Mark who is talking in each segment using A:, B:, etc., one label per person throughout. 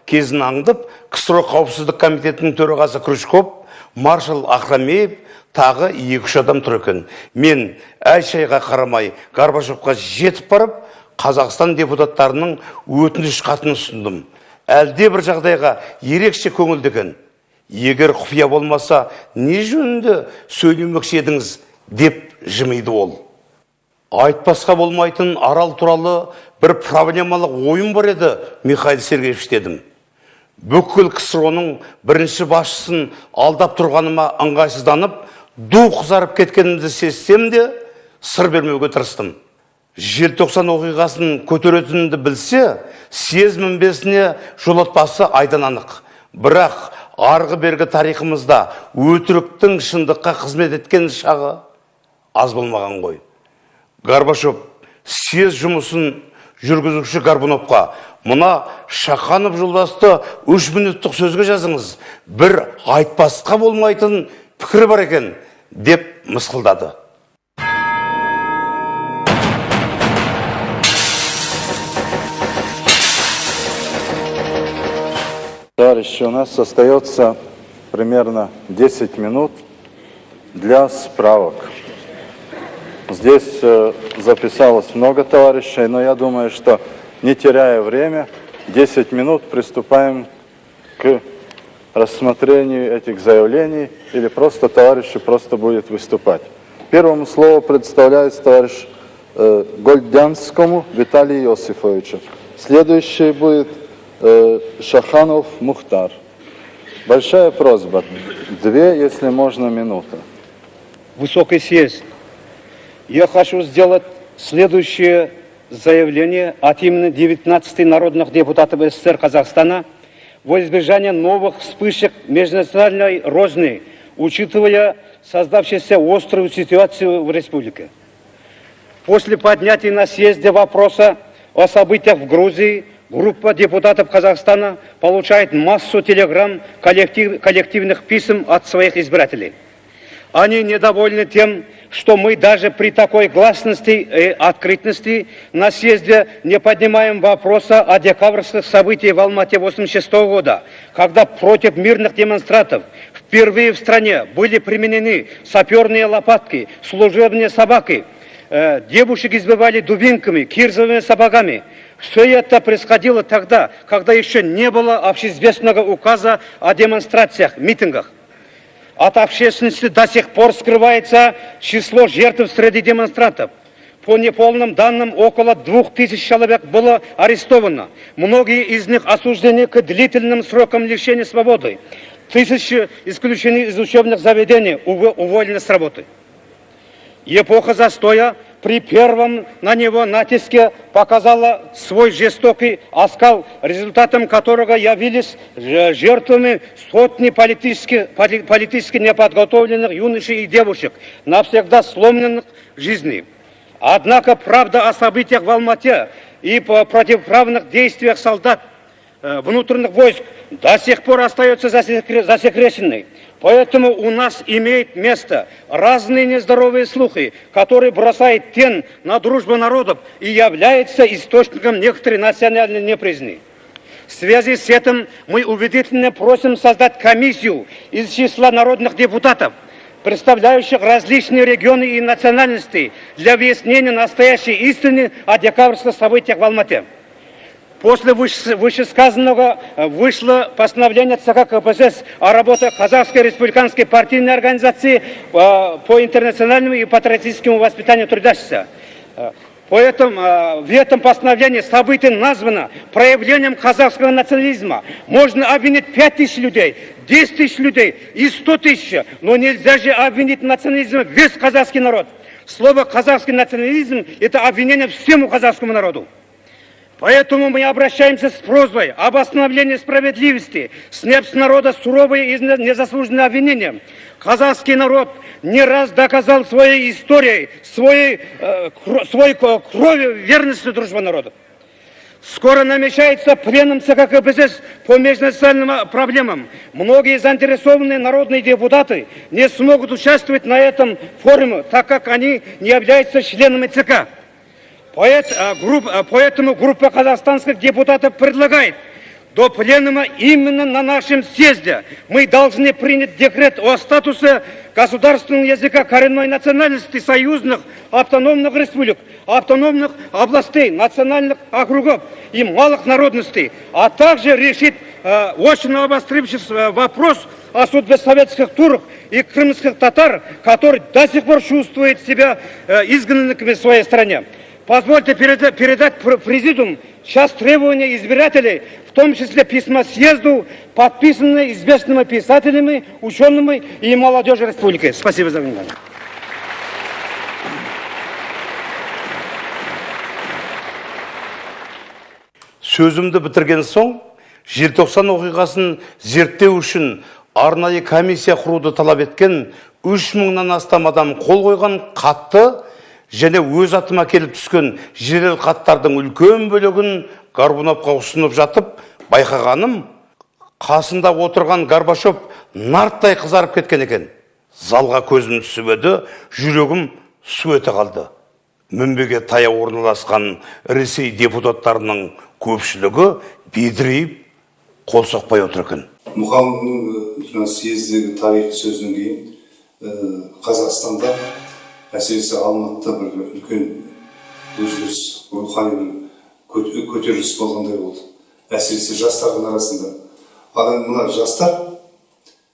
A: кезін аңдып, КСРО қауіпсіздік комитетінің төрағасы Крючков, маршал Ахрамеев, тағы 2-3 адам тұр екен. Мен әй-шайға қарамай Горбачевқа жетіп барып, Қазақстан депутаттарының өтініш хатын ұсындым. Әлде бір жағдайға ерекше көңілдеген. Егер құпия болмаса, не жөнінде сөйлемекші едіңіз деп жымиды ол. Айтпасқа болмайтын Арал туралы бір проблемалық ойын бар еді, Михаил Сергеевич дедім. Бүкіл КСРО-ның бірінші басшысын алдап тұрғаныма ыңғайсызданып, ду қызарып кеткенімді сезсем де, сыр бермеуге тырыстым. Желтоқсан оқиғасын көтеретінімді білсе, съезд мінбесіне жолатпасы айдан анық. Бірақ арғы бергі тарихымызда өтіріктің шындыққа қызмет еткен шағы аз болмаған ғой. Горбачев съезд жұмысын жүргізуші Горбуновқа: «Мұна Шаханов жолдасты 3 минуттық сөзге жазыңыз, бір айтпасқа болмайтын пікір бар екен», деп мысқылдады.
B: Товарищи, у нас остается примерно 10 минут для справок. Здесь записалось много товарищей, но я думаю, что не теряя время, 10 минут приступаем к рассмотрению этих заявлений, или просто товарищи будет выступать. Первому слово предоставляется товарищ Гольдянскому Виталию Иосифовичу. Следующий будет Шаханов Мухтар. Большая просьба, 2, если можно, минуты.
C: Высокий съезд. Я хочу сделать следующее заявление от имени 19 народных депутатов СССР Казахстана во избежание новых вспышек межнациональной розни, учитывая создавшуюся острую ситуацию в республике. После поднятия на съезде вопроса о событиях в Грузии, группа депутатов Казахстана получает массу телеграмм, коллективных писем от своих избирателей. Они недовольны тем, что мы даже при такой гласности и открытности на съезде не поднимаем вопроса о декабрьских событиях в Алмате 1986 года, когда против мирных демонстрантов впервые в стране были применены саперные лопатки, служебные собаки, девушек избивали дубинками, кирзовыми сапогами. Все это происходило тогда, когда еще не было общеизвестного указа о демонстрациях, митингах. От общественности до сих пор скрывается число жертв среди демонстрантов. По неполным данным, около 2000 человек было арестовано. Многие из них осуждены к длительным срокам лишения свободы. Тысячи исключены из учебных заведений, уволены с работы. Эпоха застоя при первом на него натиске показала свой жестокий оскал, результатом которого явились жертвами сотни политически неподготовленных юношей и девушек, навсегда сломленных в жизни. Однако правда о событиях в Алмате и противоправных действиях солдат внутренних войск до сих пор остается засекреченной. Поэтому у нас имеет место разные нездоровые слухи, которые бросают тень на дружбу народов и являются источником некоторой национальной неприязни. В связи с этим мы убедительно просим создать комиссию из числа народных депутатов, представляющих различные регионы и национальности, для выяснения настоящей истины о декабрьских событиях в Алмате. После вышесказанного вышло постановление ЦК КПСС о работе Казахской республиканской партийной организации по интернациональному и патриотическому воспитанию трудящихся. Поэтому в этом постановлении событие названо проявлением казахского национализма. Можно обвинить 5000 людей, 10 000 людей и 100 000, но нельзя же обвинить национализмом весь казахский народ. Слово «казахский национализм» – это обвинение всему казахскому народу. Поэтому мы обращаемся с просьбой об остановлении справедливости, снять с народа суровые и незаслуженные обвинения. Казахский народ не раз доказал своей историей, своей кровью верности дружбы народа. Скоро намечается пленум ЦК КПСС по межнациональным проблемам. Многие заинтересованные народные депутаты не смогут участвовать на этом форуме, так как они не являются членами ЦК. Поэтому группа казахстанских депутатов предлагает до пленума именно на нашем съезде. Мы должны принять декрет о статусе государственного языка коренной национальности союзных автономных республик, автономных областей, национальных округов и малых народностей, а также решить очень обострившийся вопрос о судьбе советских турок и крымских татар, которые до сих пор чувствуют себя изгнанными в своей стране. Позвольте передать президиум сейчас требования избирателей, в том числе письма съезду, подписанные известными писателями, учеными и молодежью республики. Спасибо за внимание.
A: Сөзімді бітірген соң, желтоқсан оқиғасын зерттеу үшін арнайы комиссия құруды талап еткен 3000-нан астам адам қол қойған қатты және өз атыма келіп түскен жедел хаттардың үлкен бөлігін Горбуновқа ұсынып жатып, байқағаным, қасында отырған Горбачев нарттай қызарып кеткен екен. Залға көзім түсіп еді, жүрегім су ете қалды. Мінбеге таяу орналасқан Ресей депутаттарының көпшілігі бедірейіп, қол соқпай отыр екен.
D: Мұхаңның съездегі тарихи сөзінен кейін Қазақстанда, әсіресе Алматыда бір үлкен өзгеріс, рухани көтеріліс болғандай болды. Әсіресе жастардың арасында. Мына жастар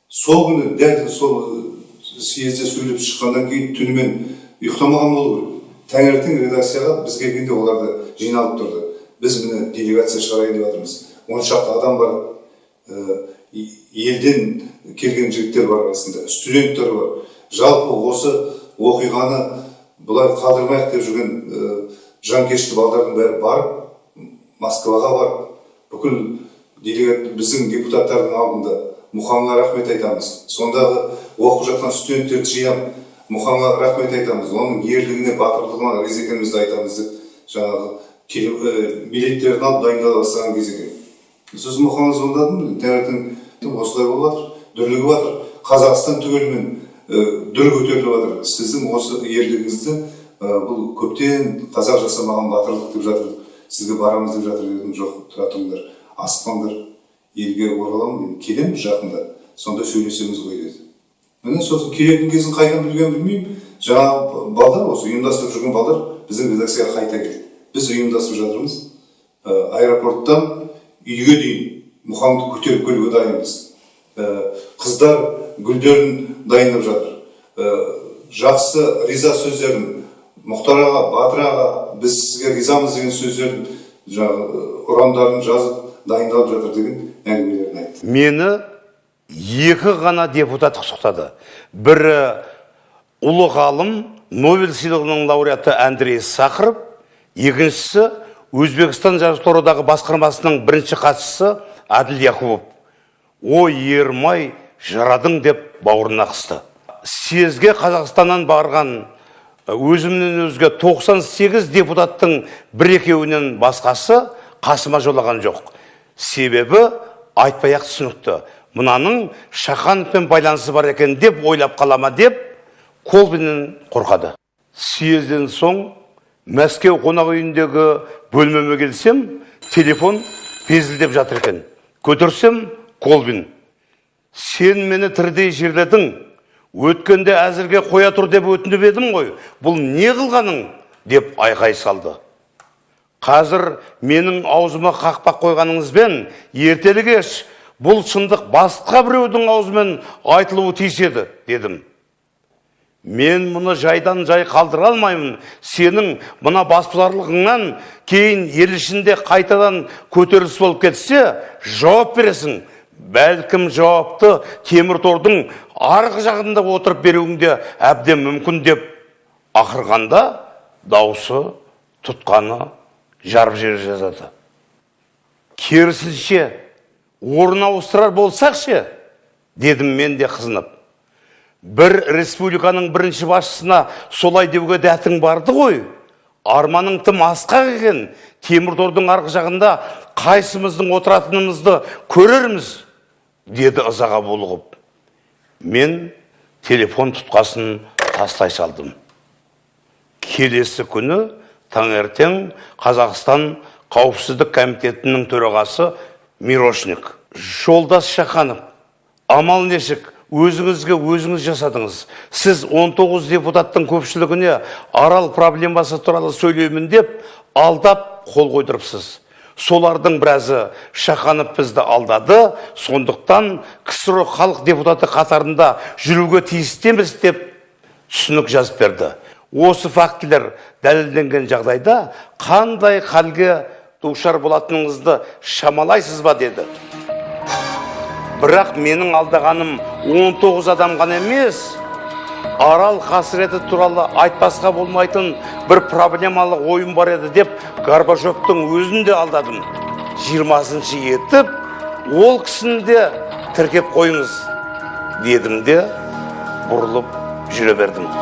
D: сол күні дәл сол съезде сөйлеп шыққаннан кейін түнімен ұйықтамаған болу керек. Таңертең редакцияға біз келгенде оларды жиналып тұрды. Біз міне делегация шығарайын деп жатырмыз. 10 шақты адам бар. Елден келген жігіттер бар арасында, студенттер бар. Жалпы осы оқиғаны бұлай қалдырмайық деп жүрген жанкешті балдардың бәрі барып, Москваға барып, бүкіл біздің депутаттардың алдында Мұхаңға рахмет айтамыз. Сондағы оқып жатқан студенттерді жинап, Мұхаңға рахмет айтамыз. Оның ерлігіне, батырлығына риза екенімізді айтамыз деп, жаңағы билеттерін алып дайындала бастаған кез екен. Сіз Мұхаңға звондадым, таңертең осылай болып жатыр, дүрлігіп жатыр. Қазақстан түгелімен дүр көтеріліп жатыр. Сіздің осы ерлігіңізді бұл көптен қазақ жасамаған батырлық деп жатыр. Сізге барамыз деп жатыр дедім. Жоқ, тұра тұрыңдар, асықпаңдар, елге ораламын, келеміз жақында, сонда сөйлесеміз ғой деді. Міне сосын келетін кезін қайдан білген білмеймін. Жаңа балдар, осы ұйымдастырып жүрген балдар біздің редакцияға қайта келді. Біз ұйымдастырып жатырмыз. Аэропорттан үйге дейін Мұхаңды көтеріп келуге дайынбыз. Қыздар гүлдерін дайындап жатыр. Жақсы риза сөздерін Мұхтар аға, Батыр аға, біз сізге ризамыз деген сөздерін, ұрандарын жазып дайындалып жатыр деген әңгімелерін айтты.
A: Мені екі ғана депутат құттықтады. Бірі ұлы ғалым, Нобель сыйлығының лауреаты Андрей Сахаров, екіншісі Өзбекстан жазушылар одағы басқармасының бірінші хатшысы Әділ Яқупов. Ой, ермай, жарадың деп бауырына қысты. Съезге Қазақстаннан барған өзімнен өзге 98 депутаттың бір-екеуінен басқасы қасыма жолаған жоқ. Себебі айтпай-ақ түсінікті. Мұнаның Шахановпен байланысы бар екен деп ойлап қалама деп Колбиннен қорқады. Съезден соң Мәскеу қонақ үйіндегі бөлмеме келсем, телефон безілдеп жатыр екен. Көтерсем, Колбин: сен мені тірідей жерледің, өткенде әзірге қоя тұр деп өтініп едім ғой, бұл не қылғаның деп айқай салды. Қазір менің аузыма қақпақ қойғаныңызбен ертелі кеш бұл шындық басқа біреудің аузымен айтылуы тиіс еді дедім. Мен мұны жайдан жай қалдыра алмаймын. Сенің мұна баспыларлығыңнан кейін ел ішінде қайтадан көтеріліс болып кетсе, жауап бересің. Бәлкім жауапты темір тордың арғы жағында отырып беруіңде әбден мүмкін деп ақырғанда даусы тұтқаны жарып жер жазады. Керісінше орын ауыстырар болсақшы, дедім мен де қызынып. Бір республиканың бірінші басшысына солай деуге дәтің барды ғой. Арманың тым асқақ екен. Темір тордың арғы жағында қайсымыздың отыратынымызды көрерміз, деді ызаға булығып. Мен телефон тұтқасын тастай салдым. Келесі күні таңертең Қазақстан Қауіпсіздік комитетінің төрағасы Мирошник. Жолдас Шаханов, амал нешік, өзіңізге өзіңіз жасадыңыз. Сіз 19 депутаттың көпшілігіне арал проблемасы туралы сөйлеймін деп, алдап қол қойдырыпсыз. Солардың біразы Шаханов бізді алдады, сондықтан КСРО халық депутаты қатарында жүруге тиістеміз деп түсінік жазып берді. Осы фактілер дәлелденген жағдайда қандай халге душар болатыныңызды шамалайсыз ба деді. Бірақ менің алдағаным 19 адам ғана емес, арал қасіреті туралы айтпасқа болмайтын бір проблемалы ойын бар еді деп Горбачевтың өзін де алдадым. 20-шы етіп, ол кісіні де тіркеп қойыңыз дедім де бұрылып жүре бердім.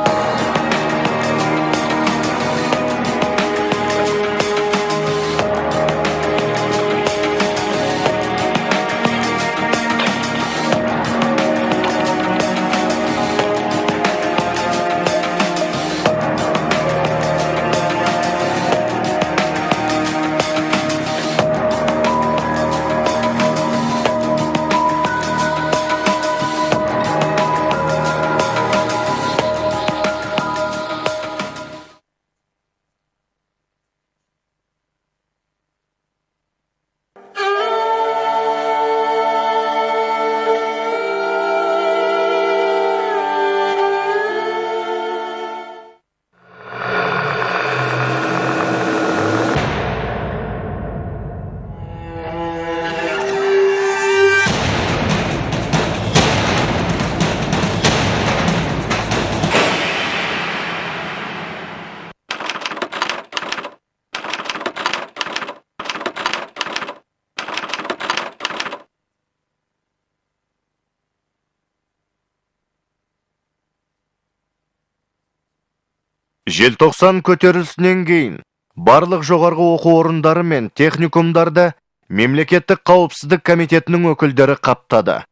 E: Желтоқсан көтерілісінен кейін барлық жоғарғы оқу орындары мен техникумдарда мемлекеттік қауіпсіздік комитетінің өкілдері қаптады.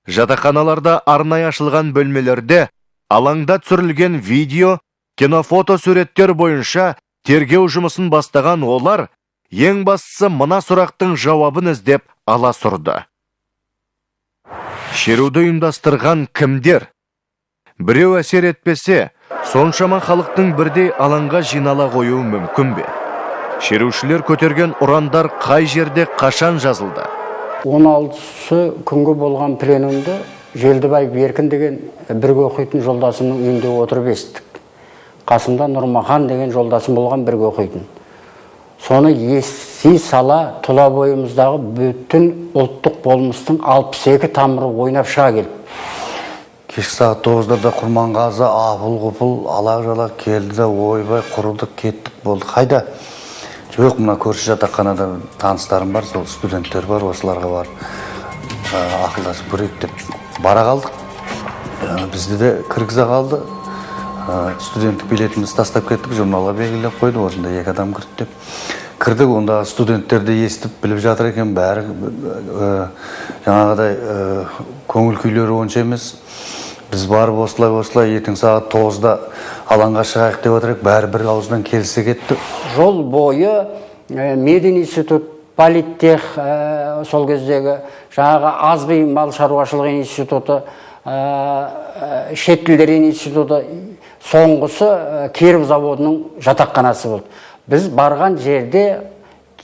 E: Жатақханаларда арнайы ашылған бөлмелерде алаңда түсірілген видео, кинофото суреттер бойынша тергеу жұмысын бастаған олар ең бастысы мына сұрақтың жауабын іздеп аласұрды. Шеруді ұйымдастырған кімдер? Біреу әсер етпесе, соншама халықтың бірдей алаңға жинала қоюы мүмкін бе? Шерушілер көтерген ұрандар қай жерде қашан жазылды?
F: 16-сы күнгі болған пленумды Желдібай Беркін деген бірге оқитын жолдасымның үйінде отырып естік. Қасымда Нұрмахан деген жолдасым болған бірге оқитын. Соны ести сала тұла бойымыздағы бүтін ұлттық болмыстың 62 тамыры ойнап шыға келіп.
G: Кешкі сағат 9-да Құрманғазы апыл-ғұпыл алақ-жалақ келді де ойбай құрылдық кеттік болды. Қайда? Жоқ, мына көрші жатақханада таныстарым бар, сол студенттер бар, осыларға бар. Ақылдасып көрейік деп бара қалдық. Бізді де кіргізе қалды. Студенттік билетімізді тастап кеттік, журналға белгілеп қойды, осында 2 адам кірді деп. Кірдік, онда студенттерді естіп біліп жатыр екен, бәрі жаңағыдай көңіл күйлері онша емес. Біз барып осылай ертең сағат 9-да алаңға шығайық деп отырайық, бәрі бір ауыздан келісе кетті.
F: Жол бойы Мединститут, Политех, сол кездегі жаңағы Азғи мал шаруашылығы институты, Шет тілдер институты, соңғысы Киров заводының жатақханасы болды. Біз барған жерде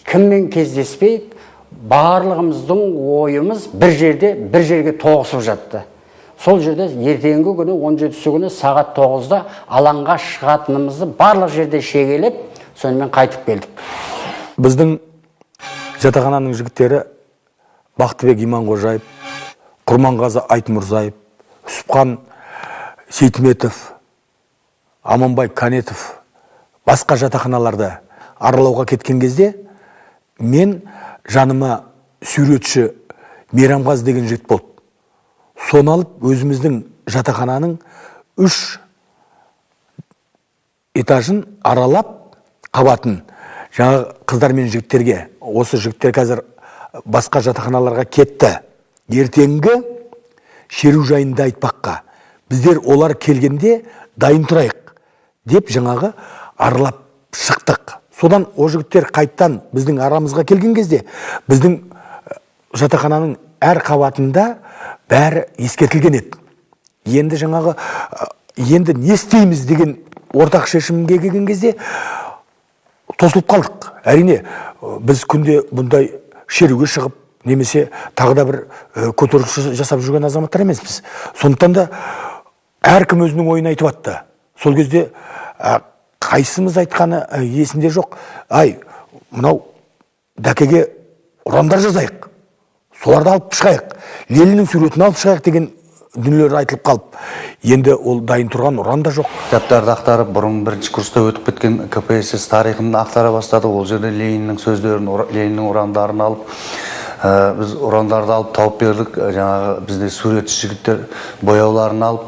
F: кіммен кездеспейді, барлығымыздың ойымыз бір жерге тоғысып жатты. Сол жерде ертеңгі күні 17-сі күні сағат 9-да алаңға шығатынымызды барлық жерде шегелеп, сонымен қайтып келдік.
H: Біздің жатақхананың жігіттері Бақтыбек Иманғожаев, Құрманғазы Айтмұрзаев, Үсіпхан Сейтметов, Аманбай Канетов басқа жатақханаларды аралауға кеткен кезде мен жаныма суретші Мейрамғазы деген жігіт болды. Соны алып өзіміздің жатақхананың 3 этажын аралап қабатын жаңа қыздар мен жігіттерге, осы жігіттер қазір басқа жатақханаларға кетті. Ертеңгі шеру жайында айтпаққа. Біздер олар келгенде дайын тұрайық деп жаңағы аралап шықтық. Содан о жігіттер қайттан біздің арамызға келген кезде біздің жатақхананың әр қабатында бәрі ескертілген еді. Енді жаңағы енді не істейміз деген ортақ шешімге келген кезде тосылып қалдық. Әрине, біз күнде бұндай шеруге шығып, немесе тағы да бір көтеріліс жасап жүрген азаматтар емеспіз. Сондықтан да әркім өзінің ойын айтып атты. Сол кезде қайсымыз айтқаны есімде жоқ. Мынау дәкеге ұрандар жазайық, соларды алып шығайық, Лениннің суретін алып шығайық деген дүниелер айтылып қалып, енді ол дайын тұрған ұран да жоқ.
G: Кітаптарды ақтарып, бұрын бірінші курста өтіп кеткен КПСС тарихын ақтара бастады. Ол жерде Лениннің сөздерін, Лениннің ұрандарын алып, біз ұрандарды алып тауып бердік. Жаңағы бізде суретші жігіттер бояуларын алып,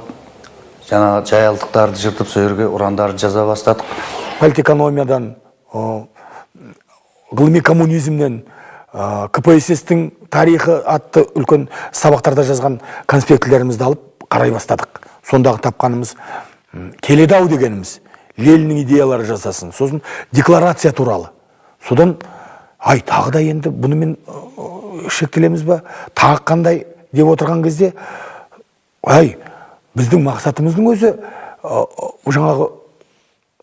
G: жаңағы жаялдықтарды жыртып, сол жерге ұрандарды жаза бастадық.
H: Политэкономиядан, ғылыми коммунизмнен, КПСС-тің тарихы атты үлкен сабақтарда жазған конспектілерімізді алып қарай бастадық. Сондағы тапқанымыз келеді-ау дегеніміз, Лениннің идеялары жасасын, сосын декларация туралы. Содан тағы да енді бұнымен шектелеміз ба, тағы қандай деп отырған кезде, біздің мақсатымыздың өзі жаңағы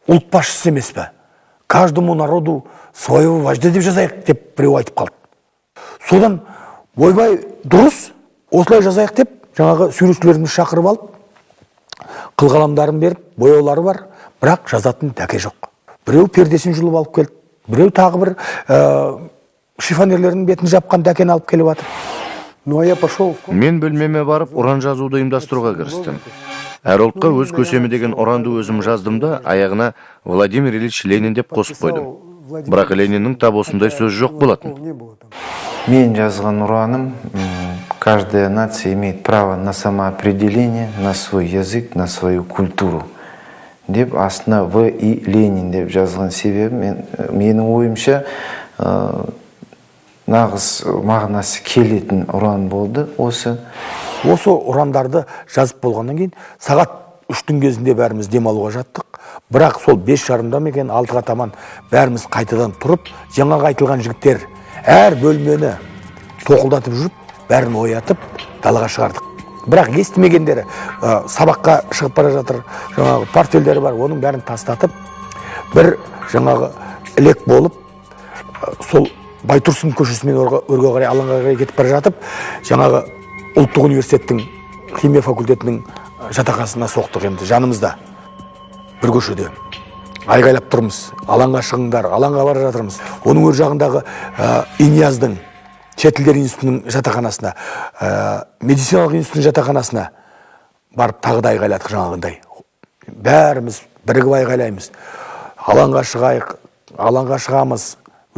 H: ұлт басшысы емес пе? Каждому народу своего вождя деп жазайық деп біреу айтып қалды. Содан ойбай дұрыс, осылай жазайық деп жаңағы суретшілеріміз шақырып алып, қылғаламдарын беріп, бояулары бар, бірақ жазатын дәке жоқ. Біреу пердесін жұлып алып келді, біреу тағы бір шифонерлердің бетін жапқан дәкені алып келіп жатыр.
E: Мен бөлмеме барып, ұран жазуды ұйымдастыруға кірістім. Әр ұлтқа өз көсемі деген ұранды өзім жаздым да, аяғына Владимир Ильич Ленин деп қосып қойдым. Бірақ Лениннің тап осындай сөз жоқ болатын.
I: Мен жазған ұраным: каждая нация имеет право на самоопределение, на свой язык, на свою культуру. Деп астына В. И. Ленин деп жазған себебі, менің ойымша, нағыз мағынасы келетін ұран болды осы.
H: Осы ұрандарды жазып болғаннан кейін сағат 3-тің кезінде бәріміз демалуға жаттық. Бірақ сол 5:30-да екен 6-ға таман бәріміз қайтадан тұрып, жаңағы айтылған жігіттер әр бөлмені тоқылдатып жүріп, бәрін оятып, далаға шығардық. Бірақ естімегендері сабаққа шығып бара жатыр, жаңағы портфельдері бар, оның бәрін тастатып, бір жаңағы елек болып, сол Байтұрсын көшесімен өрге қарай, алаңға қарай кетіп бара жатып, жаңағы ұлттық университеттің химия факультетінің жатақханасына соқтық. Енді жанымызда бір көшеде айғайлап тұрмыз, алаңға шығыңдар, алаңға бара жатырмыз. Оның өр жағындағы Инияздың шет тілдер институтының жатақханасына, медициналық институттың жатақханасына барып тағы да айғайладық жаңағындай. Бәріміз бірігіп айғайлаймыз. Алаңға шығайық, алаңға шығамыз,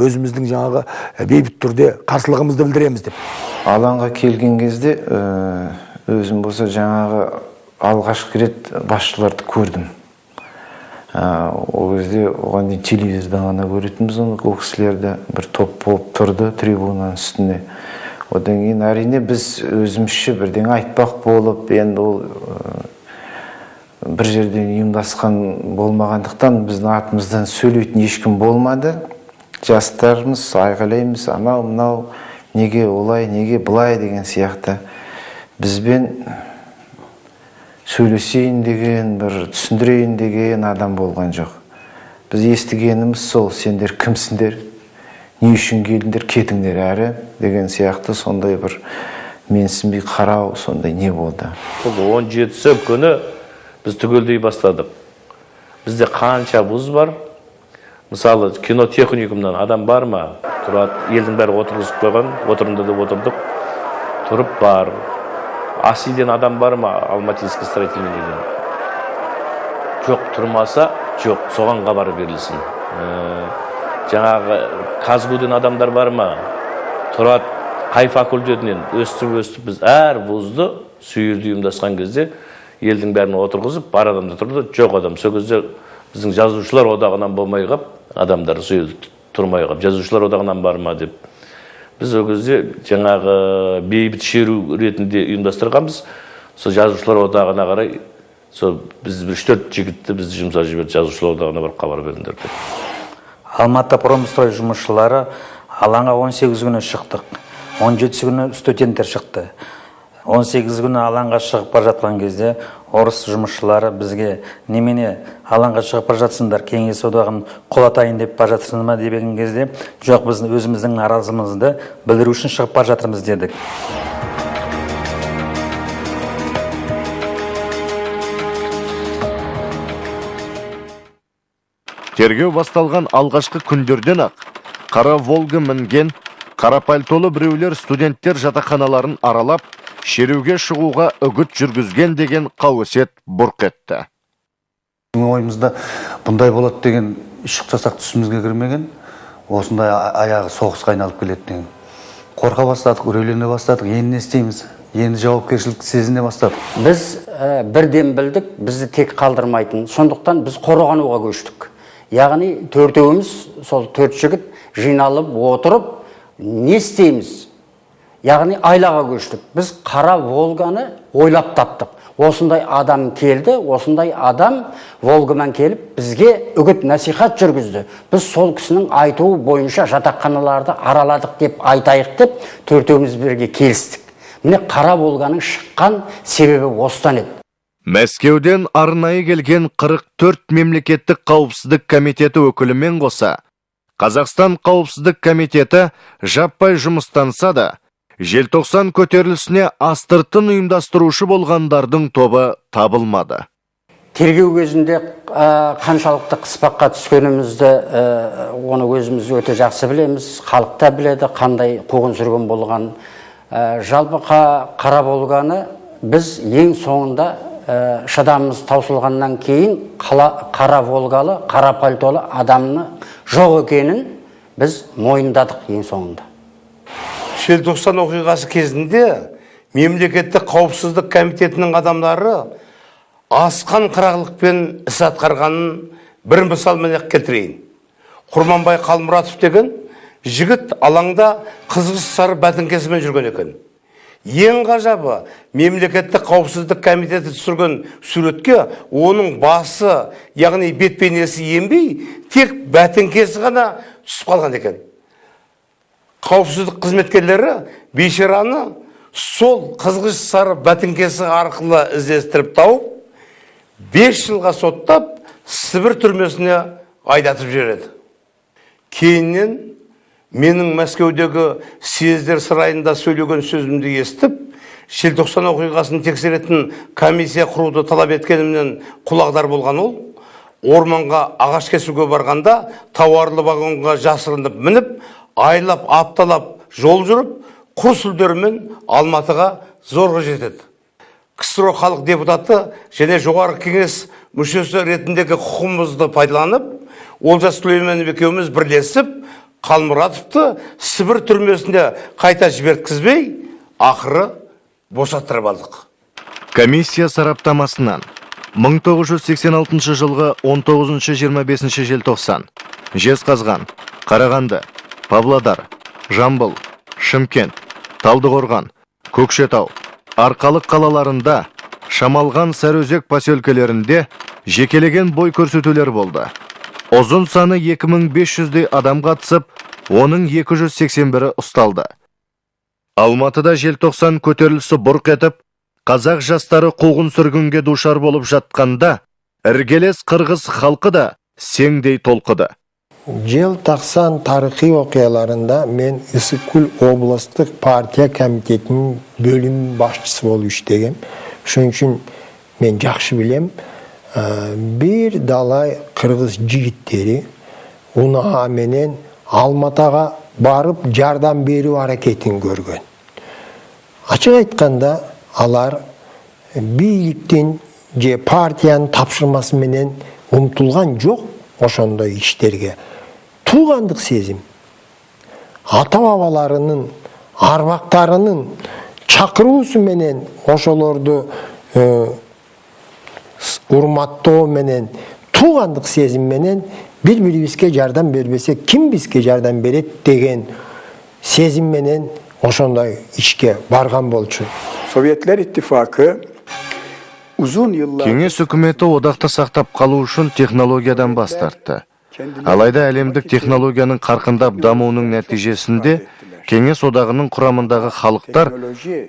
H: өзіміздің жаңағы бейбіт түрде қарсылығымызды білдіреміз деп.
I: Алаңға келген кезде өзім болса жаңағы алғашқы рет басшыларды көрдім. Ол кезде оған дейін телевизордан ғана көретінбіз, ол кісілерді бір топ болып тұрды трибунаның үстіне. Одан кейін әрине біз өзімізше бірдеңе айтпақ болып, енді ол бір жерден ұйымдасқан болмағандықтан біздің атымыздан сөйлейтін ешкім болмады. Жастарымыз айғайлаймыз, анау, мынау, неге олай, неге былай деген сияқты. Бізбен сөйлесейін деген, бір түсіндірейін деген адам болған жоқ. Біз естігеніміз сол: сендер кімсіңдер, не үшін келдіңдер, кетіңдер әрі деген сияқты, сондай бір менсінбей қарау, сондай не болды.
J: 17-сі күні біз түгелдей бастадық. Бізде қанша вуз бар? Мысалы, кинотехникумнан адам бар ма? Тұрады, елдің бәрі отырғызып қойған, отырында да отырдық. Тұрып бар. Асиден адам бар ма? Алматинский строительный деген. Жоқ, тұрмаса, жоқ, соған хабар берілсін. Жаңағы Казгуден адамдар бар ма? Тұрады, қай факультетінен өстіп біз әр вузды сүйірді ұйымдасқан кезде елдің бәрін отырғызып, бар адамда тұрды, жоқ адам. Сол кезде біздің жазушылар одағынан болмай қап, адамдар сүйірді тұрмай қап, жазушылар одағынан бар ма деп. Біз ол кезде жаңағы бейбіт шеру ретінде ұйымдастырғанбыз. Сол жазушылар одағына қарай, сол біз 3-4 жігітті бізді жұмсап жіберді, жазушылар одағына барып хабар беріңдер деп.
K: Алматы промстрой жұмысшылары алаңға 18 күні шықтық. 17 күні студенттер шықты. 18 күні алаңға шығып бара жатқан кезде орыс жұмысшылары бізге немене алаңға шығып бара жатсыңдар, Кеңес одағын құлатайын деп бара жатсыңдар ма деген кезде, жоқ, біз өзіміздің наразылығымызды білдіру үшін шығып бара жатырмыз дедік.
E: Тергеу басталған алғашқы күндерден ақ қара Волга мінген қара пальтолы біреулер студенттер жатақханаларын аралап, шеруге шығуға үгіт жүргізген деген қауесет бұрқ етті.
G: Ойымызда бұндай болады деген шықсасақ түсімізге кірмеген, осындай аяғы соғысқа айналып келеді деген. Қорқа бастадық, үрейлене бастадық, енді не істейміз? Енді жауапкершілікті сезіне бастадық.
F: Біз бірден білдік, бізді тек қалдырмайтын. Сондықтан біз қорғануға көштік. Яғни төртеуіміз, сол 4 жігіт жиналып отырып, не істейміз? Яғни айлаға көштік. Біз қара Волганы ойлап таптық. Осындай адам келді, осындай адам Волгамен келіп, бізге үгіт насихат жүргізді. Біз сол кісінің айтуы бойынша жатақханаларды араладық деп айтайық деп, төртеуіміз бірге келістік. Міне қара Волганың шыққан себебі осыдан еді.
E: Мәскеуден арнайы келген 44 мемлекеттік қауіпсіздік комитеті өкілімен қоса, Қазақстан қауіпсіздік комитеті жаппай жұмыстанса да, желтоқсан көтерілісіне астыртын ұйымдастырушы болғандардың тобы табылмады.
F: Тергеу кезінде қаншалықты қыспаққа түскенімізді оны өзіміз өте жақсы білеміз, халық та біледі, қандай қуғын сүргін болған. Жалпы қара Волганы біз ең соңында шыдамымыз таусылғаннан кейін қара Волгалы, қара пальтолы адамны жоқ екенін біз мойындадық ең соңында.
A: Желтоқсан оқиғасы кезінде мемлекеттік қауіпсіздік комитетінің адамдары асқан қырағылықпен іс атқарғанын бір мысалмен келтірейін. Құрманбай Қалмұратов деген жігіт алаңда қызғыш сары бәтіңкесімен жүрген екен. Ең ғажабы, мемлекеттік қауіпсіздік комитеті түсірген суретке оның басы, яғни бет бейнесі енбей, тек бәтіңкесі ғана түсіп қалған екен. Қауіпсіздік қызметкерлері бейшараны сол қызғыш сары бәтіңкесі арқылы іздестіріп тауып, 5 жылға соттап, Сібір түрмесіне айдатып жібереді. Кейіннен менің Мәскеудегі съездер сарайында сөйлеген сөзімді естіп, желтоқсан оқиғасын тексеретін комиссия құруды талап еткенімнен құлағдар болған ол, орманға ағаш кесуге барғанда тауарлы вагонға жасырынып мініп, айлап, апталап жол жүріп, құр сүлдерімен Алматыға зорға жетеді. КСРО халық депутаты және жоғары кеңес мүшесі ретіндегі құқығымызды пайдаланып, Олжас Сүлейменов екеуміз бірлесіп, Қалмұратовты Сібір түрмесінде қайта жіберткізбей, ақыры босаттырып алдық.
E: Комиссия сараптамасынан 1986 жылғы 19-25 желтоқсан Жезқазған, Қарағанды, Павлодар, Жамбыл, Шымкент, Талдықорған, Көкшетау, Арқалық қалаларында, Шамалған, Сарыөзек поселкелерінде жекелеген бой көрсетулер болды. Ұзын саны 2500-дей адам қатысып, оның 281-і ұсталды. Алматыда желтоқсан көтерілісі бұрқ етіп, қазақ жастары қуғын сүргінге душар болып жатқанда, іргелес қырғыз халқы да сеңдей толқыды.
L: Желтоқсан тарихи оқиғаларында мен Ысыккөл облыстық партия комитетінің бөлім басшысы болып іштегем. Шон үшін мен жақсы білем, бір далай қырғыз жігіттері унаға менен Алматыға барып жардам беру әрекетін көрген. Ашық айтқанда алар бийликтен же партияның тапшырмасы менен ұмтылған жоқ ошондой иштерге. Туғандық сезім, ата-бабаларының, арбақтарының чакыруусу менен ошолорду урматтоо менен, туғандық сезім менен bir-biribizге жардам бербесе ким бизге жардам берет деген сезім менен ошондой ишке барган болчу.
M: Советтер иттифакы uzun yıllar
E: Кеңес үкіметі одақты сақтап қалу үшін технологиядан бас тартты. Алайда әлемдік технологияның қарқындап дамуының нәтижесінде Кеңес одағының құрамындағы халықтар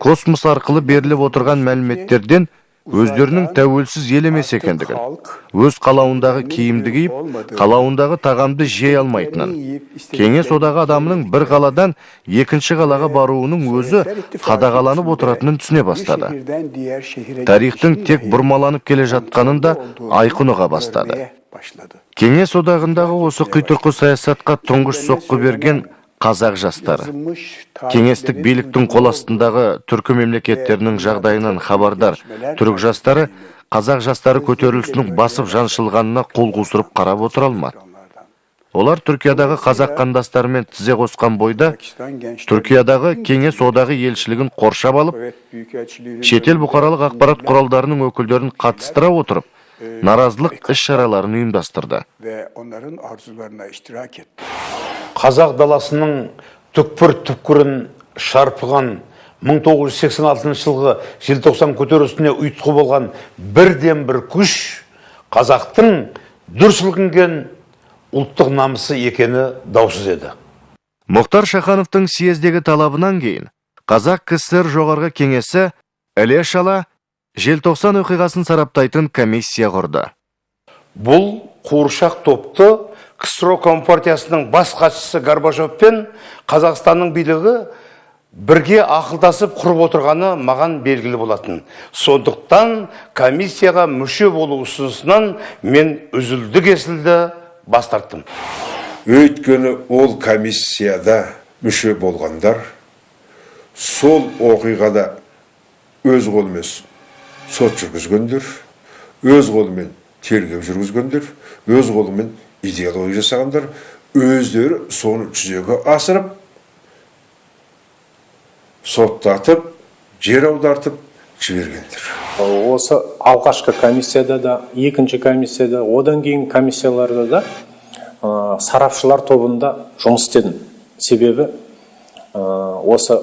E: космос арқылы беріліп отырған мәліметтерден өздерінің тәуелсіз ел емес екендігін, өз қалауындағы киімді киіп, қалауындағы тағамды жей алмайтынын, Кеңес одағы адамының бір қаладан екінші қалаға баруының өзі қадағаланып отыратынын түсіне бастады. Тарихтың тек бұрмаланып келе жатқанын да айқын ұға бастады. Кеңес одағындағы осы құйтырқы саясатқа тұңғыш соққы берген қазақ жастары. Кеңестік биліктің қол астындағы түркі мемлекеттерінің жағдайынан хабардар түрік жастары қазақ жастары көтерілісінің басып жаншылғанына қол қусырып қарап отыра алмады. Олар Түркиядағы қазақ қандастарымен тізе қосқан бойда Түркиядағы Кеңес одағы елшілігін қоршап алып, шетел бұқаралық ақпарат құралдарының өкілдерін қатыстыра отырып, наразылық іс-шараларын ұйымдастырды.
A: Қазақ даласының түкпір-түпкірін шарпыған 1986 жылғы желтоқсан көтерілісіне ұйытқы болған бірден бір күш қазақтың дүр сілкінген ұлттық намысы екені даусыз еді.
E: Мұхтар Шахановтың съездегі талабынан кейін Қазақ КСР жоғарғы кеңесі іле-шала желтоқсан оқиғасын сараптайтын комиссия құрды.
A: Бұл қуыршақ топты КСРО компартиясының бас хатшысы Горбачев пен Қазақстанның билігі бірге ақылдасып құрып отырғаны маған белгілі болатын. Сондықтан комиссияға мүше болу ұсынысынан мен үзілді-кесілді бас тарттым.
N: Өйткені ол комиссияда мүше болғандар сол оқиғада өз қолымен сот жүргізгендер, өз қолымен тергеу жүргізгендер, өз қолымен идеология жасағандар, өздері соны жүзеге асырып, соттатып, жер аудартып жібергендер.
O: Осы алғашқы комиссияда да, екінші комиссияда, одан кейін комиссияларда да сарапшылар тобында жұмыс істедім. Себебі осы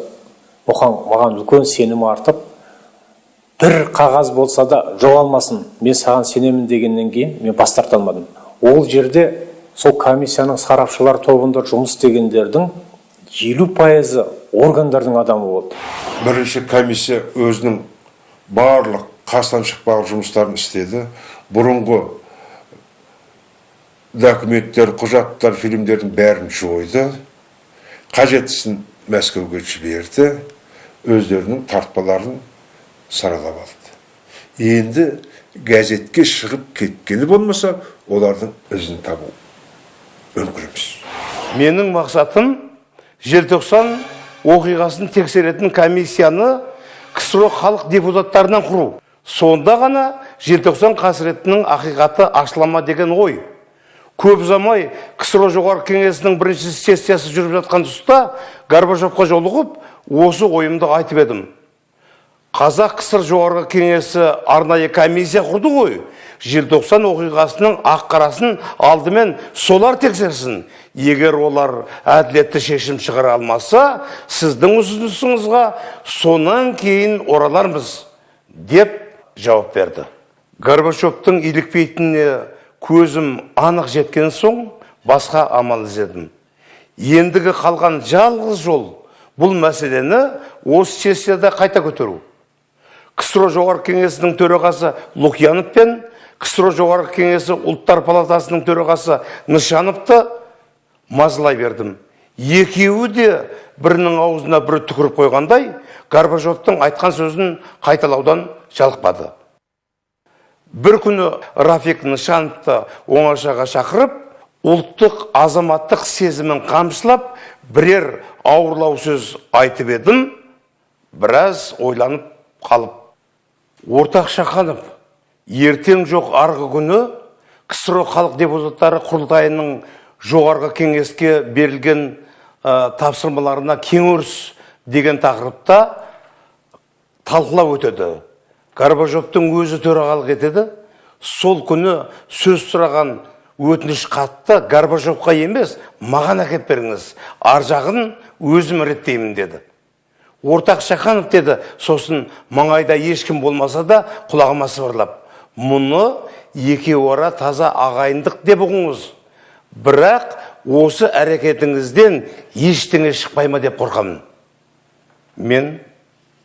O: маған үлкен сенім артып, бір қағаз болса да жоғалмасын, мен саған сенемін дегеннен кейін мен бас тарта алмадым. Ол жерде сол комиссияның сарапшылар тобында жұмыс істегендердің 50% органдардың адамы болды.
N: Бірінші комиссия өзінің барлық қастан шықпаған жұмыстарын істеді. Бұрынғы документтер, құжаттар, фильмдердің бәрін жойды. Қажеттісін Мәскеуге жіберді. Өздерінің тартпаларын саралап алды. Енді газетке шығып кеткені болмаса, олардың ізін табу мүмкін емес.
A: Менің мақсатым желтоқсан оқиғасын тексеретін комиссияны КСРО халық депутаттарынан құру. Сонда ғана желтоқсан қасіретінің ақиқаты ашылама деген ой. Көп ұзамай КСРО жоғарғы кеңесінің бірінші сессиясы жүріп жатқан тұста Горбачевқа жолығып, осы ойымды айтып едім. Қазақ КСР жоғарғы кеңесі арнайы комиссия құрды ғой. Желтоқсан оқиғасының ақ-қарасын алдымен солар тексерсін. Егер олар әділетті шешім шығара алмаса, сіздің ұсынысыңызға сонан кейін оралармыз, деп жауап берді. Горбачевтың илікпейтініне көзім анық жеткен соң басқа амал іздедім. Ендігі қалған жалғыз жол бұл мәселені осы сессияда қайта көтеру. КСРО жоғарғы кеңесінің төрағасы Лукьянов пен КСРО жоғарғы кеңесі ұлттар палатасының төрағасы Нышановты мазалай бердім. Екеуі де бірінің аузына бірі түкіріп қойғандай, Горбачевтың айтқан сөзін қайталаудан жалықпады. Бір күні Рафик Нышановты оңашаға шақырып, ұлттық азаматтық сезімін қамшылап, бірер ауырлау сөз айтып едім, біраз ойланып қалып. Ортақ Шаханов, ертең жоқ арғы күні КСРО халық депутаттары құрылтайының жоғарғы кеңеске берілген тапсырмаларына кеңөріс деген тақырыпта талқылау өтеді. Горбачевтың өзі төрағалық етеді. Сол күні сөз сұраған өтініш хатты Горбачевқа емес, маған әкеп беріңіз, ар жағын өзім реттеймін деді. Ортақ Шаханов деді, сосын маңайда ешкім болмаса да құлағыма сыбырлап. Мұны екеуара таза ағайындық деп ұғыңыз. Бірақ осы әрекетіңізден ештеңе шықпай ма деп қорқамын. Мен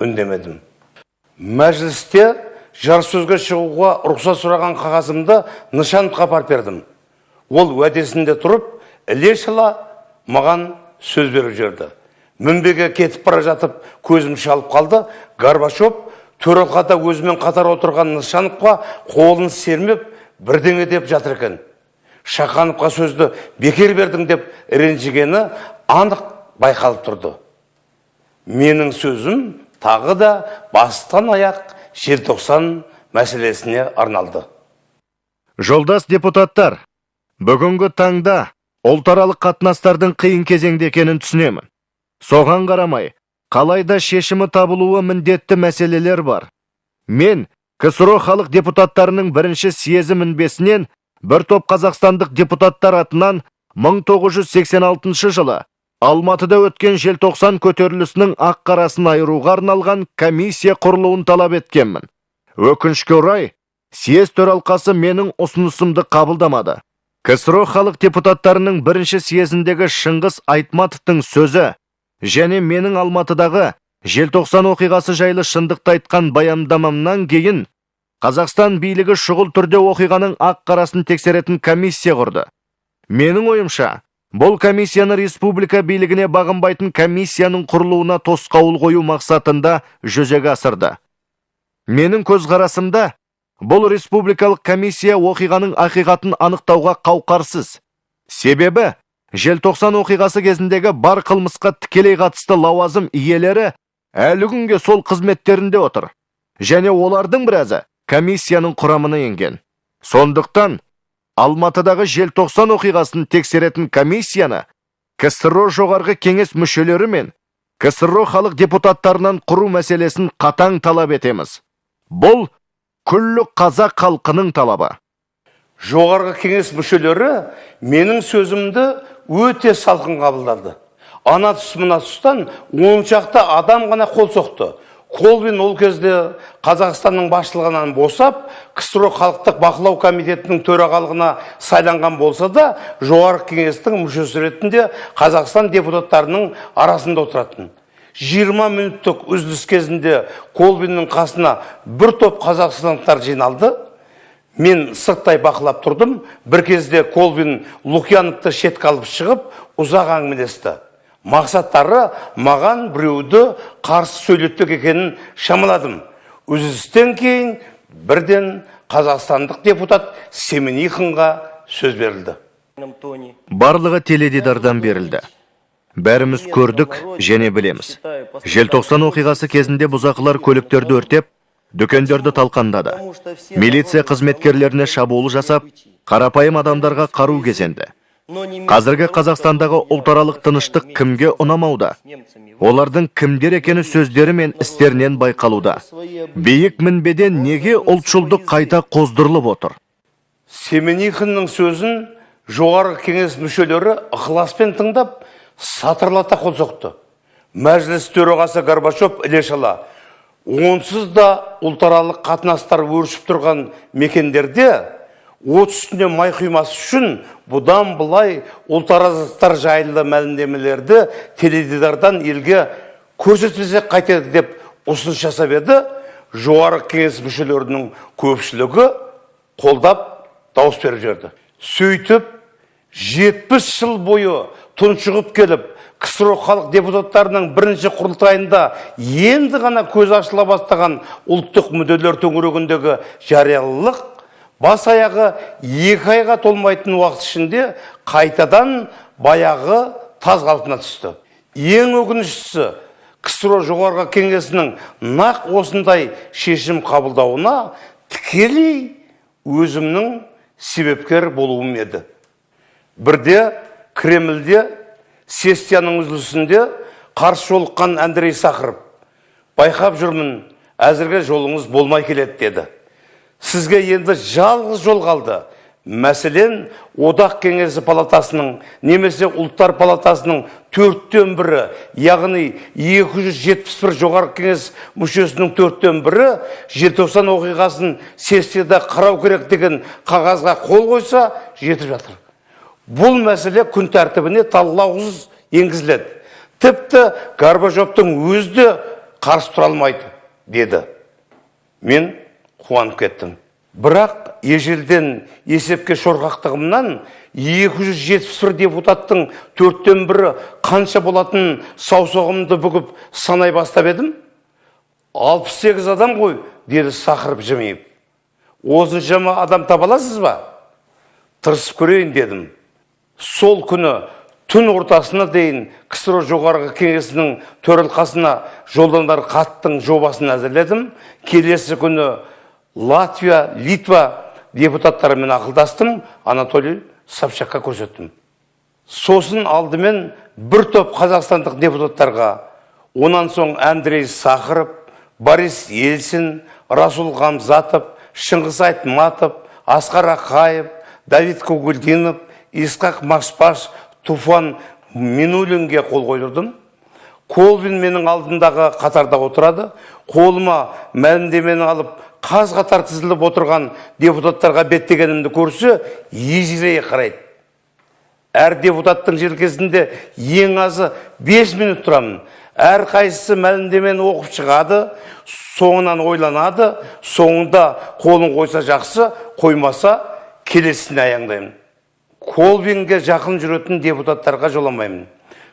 A: үндемедім. Мәжілісте жарыссөзге шығуға рұқсат сұраған қағазымды Нышановқа апарып бердім. Ол уәдесінде тұрып, іле-шала маған сөз беріп жіберді. Мінбеге кетіп бара жатып, көзім шалып қалды. Горбачев төралқада өзімен қатар отырған Нышановқа қолын сермеп, бірдеңе деп жатыр екен. Шақановқа сөзді бекер бердің деп ренжігені анық байқалып тұрды. Менің сөзім тағы да бастан аяқ желтоқсан мәселесіне арналды.
E: Жолдас депутаттар, бүгінгі таңда ұлтаралық қатынастардың қиын кезеңде екенін түсінемін. Соған қарамай, қалайда шешімі табылуы міндетті мәселелер бар. Мен КСРО халық депутаттарының бірінші съезі мінбесінен бір топ қазақстандық депутаттар атынан 1986 жылы Алматыда өткен желтоқсан көтерілісінің ақ-қарасын айыруға арналған комиссия құрылуын талап еткенмін. Өкінішке орай, съез төралқасы менің ұсынысымды қабылдамады. КСРО халық депутаттарының бірінші съезіндегі Шыңғыс Айтматовтың сөзі және менің Алматыдағы желтоқсан оқиғасы жайлы шындықты айтқан баяндамамнан кейін Қазақстан билігі шұғыл түрде оқиғаның ақ-қарасын тексеретін комиссия құрды. Менің ойымша, бұл комиссияны республика билігіне бағынбайтын комиссияның құрылуына тосқауыл қою мақсатында жүзеге асырды. Менің көзқарасымда, бұл республикалық комиссия оқиғаның ақиқатын анықтауға қауқарсыз. Себебі, желтоқсан оқиғасы кезіндегі бар қылмысқа тікелей қатысты лауазым иелері әлі күнге сол қызметтерінде отыр. Және олардың біразы комиссияның құрамына енген. Сондықтан, Алматыдағы желтоқсан оқиғасын тексеретін комиссияны КСРО жоғарғы кеңес мүшелері мен КСРО халық депутаттарынан құру мәселесін қатаң талап етеміз. Бұл күллі қазақ халқының талабы.
A: Жоғарғы кеңес мүшелері менің сөзімді өте салқын қабылдады. Ана тұс мына тұстан 10 шақты адам ғана қол соқты. Колбин ол кезде Қазақстанның басшылығынан босап, КСРО халықтық бақылау комитетінің төрағалығына сайланған болса да, жоғарғы кеңестің мүшесі ретінде Қазақстан депутаттарының арасында отыратын. 20 минуттық үзіліс кезінде Колбиннің қасына бір топ қазақстандықтар жиналды. Мен сырттай бақылап тұрдым. Бір кезде Колбин Лукьяновты шетке алып шығып, ұзақ әңгімелесті. Мақсаттары маған біреуді қарсы сөйлеттік екенін шамаладым. Үзілістен кейін бірден қазақстандық депутат Семенихинға сөз берілді.
E: Барлығы теледидардан берілді. Бәріміз көрдік және білеміз. Желтоқсан оқиғасы кезінде бұзақылар көліктерді өртеп, дүкендерді талқандады. Милиция қызметкерлеріне шабуыл жасап, қарапайым адамдарға қару кезенді. Қазіргі Қазақстандағы ұлтаралық тыныштық кімге ұнамауда? Олардың кімдер екені сөздері мен істерінен байқалуда. Биік мінбеден неге ұлтшылдық қайта қоздырылып отыр?
A: Семенихиннің сөзін жоғарғы кеңес мүшелері ықыласпен тыңдап, сатырлата қол соқты. Мәжіліс төрағасы Горбачев іле-шала, онсыз да ұлтаралық қатынастар өршіп тұрған мекендерде от үстіне май құймасы үшін бұдан былай ұлтараздықтар жайлы мәлімдемелерді теледидардан елге көрсетпесек қайтеді деп ұсыныс жасап еді. Жоғарғы кеңес мүшелерінің көпшілігі қолдап дауыс беріп жіберді. Сөйтіп 70 жыл бойы тұншығып келіп, КСРО халық депутаттарының бірінші құрылтайында енді ғана көз ашыла бастаған ұлттық мүдделер төңірегіндегі жариялылық бас аяғы 2 айға толмайтын уақыт ішінде қайтадан баяғы таз қалпына түсті. Ең өкініштісі, КСРО жоғарғы кеңесінің нақ осындай шешім қабылдауына тікелей өзімнің себепкер болуым еді. Бірде Кремльде сессияның үзілісінде қарсы жолыққан Андрей Сахаров, байқап жүрмін, әзірге жолыңыз болмай келеді деді. Сізге енді жалғыз жол қалды. Мәселен, Одақ кеңесі палатасының немесе Ұлттар палатасының 4-тен бірі, яғни 271 жоғарғы кеңес мүшесінің 4-тен бірі желтоқсан оқиғасын сессияда қарау керек деген қағазға қол қойса жетіп жатыр. бұл мәселе күн тәртібіне талқылаусыз енгізіледі. Тіпті Горбачевтың өзі де қарсы тұра алмайды, деді. Мен қуанып кеттім. Бірақ ежелден есепке шорқақтығымнан 271 депутаттың 4-тен 1-і қанша болатын саусағымды бүгіп санай бастап едім. 68 адам ғой, деді сақырып жымиып. Осыншама адам таба аласыз ба? Тырысып көрейін дедім. Сол күні түн ортасына дейін КСРО жоғарғы кеңесінің төралқасына жолдандар хаттың жобасын әзірледім. Келесі күні Латвия, Литва депутаттарымен ақылдастым, Анатолий Собчакқа көрсеттім. Сосын алдымен бір топ қазақстандық депутаттарға, онан соң Андрей Сахаров, Борис Ельцин, Расул Ғамзатов, Шыңғыс Айтматов, Асқар Ақаев, Давид Көгілдинов, Исқақ Машпаш, Туфан Минулинге қол қойдырдым. Колбин менің алдындағы қатарда отырады. Қолыма мәлімдемені алып, қаз-қатар тізіліп отырған депутаттарға беттегенімді көрсе, ежірейе қарайды. Әр депутаттың желкесінде ең азы 5 минут тұрамын. Әр қайсысы мәлімдемені оқып шығады, соңынан ойланады, соңында қолын қойса жақсы, қоймаса келесіне аяңдаймын. Колбинге жақын жүретін депутаттарға жоламаймын.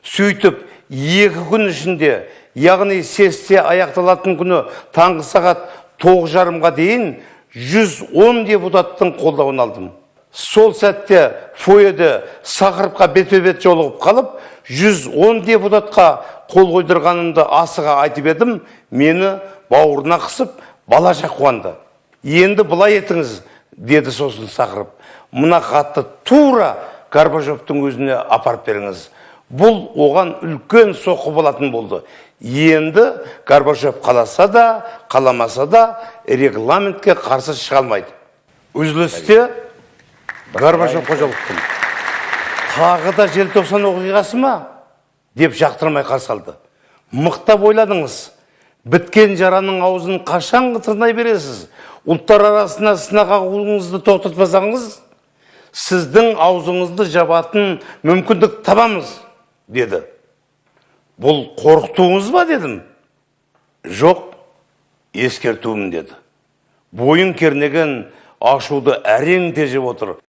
A: Сөйтіп, 2 күн ішінде, яғни сессия аяқталатын күні таңғы сағат 9:30-ға дейін 110 депутаттың қолдауын алдым. Сол сәтте фойеде Сақыровқа бетпе-бет жолығып қалып, 110 депутатқа қол қойдырғанымды асыға айтып едім, мені бауырына қысып, балаша қуанды. Енді былай етіңіз, деді сосын Сақыров. Мына хатты тура Горбачевтың өзіне апарып беріңіз. Бұл оған үлкен соққы болатын болды. Енді Горбачев қаласа да, қаламаса да регламентке қарсы шыға алмайды. Үзілісте Горбачевқа жолықтым. Тағы да желтоқсан оқиғасы ма? Деп жақтырмай қарсы алды. Мықтап ойладыңыз. Біткен жараның аузын қашан қытырнай бересіз? Ұлттар арасына сынақ ағуыңызды тоқтатпасаңыз, сіздің аузыңызды жабатын мүмкіндік табамыз, деді. Бұл қорқытуыңыз ба, дедім. Жоқ, ескертуім, деді. Бойын кернеген ашуды әрең тежеп отыр.